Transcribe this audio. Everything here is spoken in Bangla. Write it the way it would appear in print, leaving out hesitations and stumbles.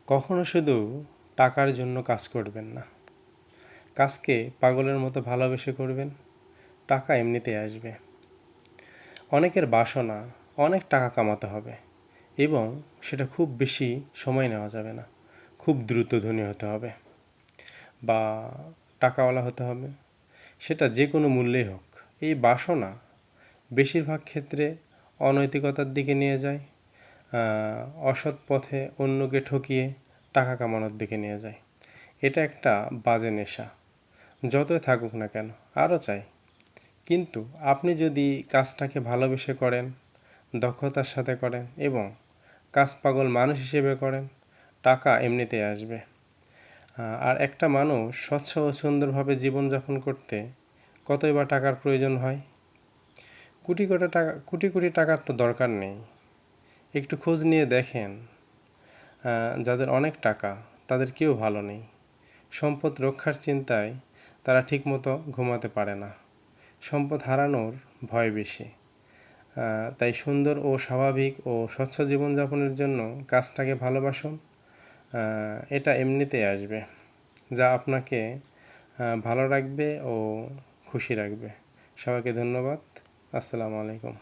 কখনো শুধু টাকার জন্য কাজ করবেন না। কাজকে পাগলের মতো ভালোবেসে করবেন, টাকা এমনিতেই আসবে। অনেকের বাসনা অনেক টাকা কামাতে হবে এবং সেটা খুব বেশি সময় নেওয়া যাবে না। খুব দ্রুত ধনী হতে হবে বা টাকাওয়ালা হতে হবে, সেটা যে কোনো মূল্যেই হোক। এই বাসনা বেশিরভাগ ক্ষেত্রে অনৈতিকতার দিকে নিয়ে যায়, অসৎ পথে অন্যকে ঠকিয়ে টাকা কামানোর দিকে নিয়ে যায়। এটা একটা বাজে নেশা। যতই থাকুক না কেন আরও চাই, কিন্তু আপনি যদি কাজটাকে ভালোবেসে করেন, দক্ষতার সাথে করেন এবং কাজ পাগল মানুষ হিসেবে করেন, টাকা এমনিতেই আসবে। আর একটা মানুষ স্বচ্ছ ও সুন্দরভাবে জীবনযাপন করতে কতই বা টাকার প্রয়োজন হয়? কোটি কোটি টাকার তো দরকার নেই। একটু খোঁজ নিয়ে দেখেন, যাদের অনেক টাকা তাদের কেউ ভালো নেই। সম্পদ রক্ষার চিন্তায় তারা ঠিকমতো ঘুমাতে পারে না। সম্পদ হারানোর ভয় বেশি। তাই সুন্দর ও স্বাভাবিক ও স্বচ্ছ জীবনযাপনের জন্য কাজটাকে ভালোবাসুন। এটা এমনিতেই আসবে, যা আপনাকে ভালো রাখবে ও খুশি রাখবে। সবাইকে ধন্যবাদ। আসসালামু আলাইকুম।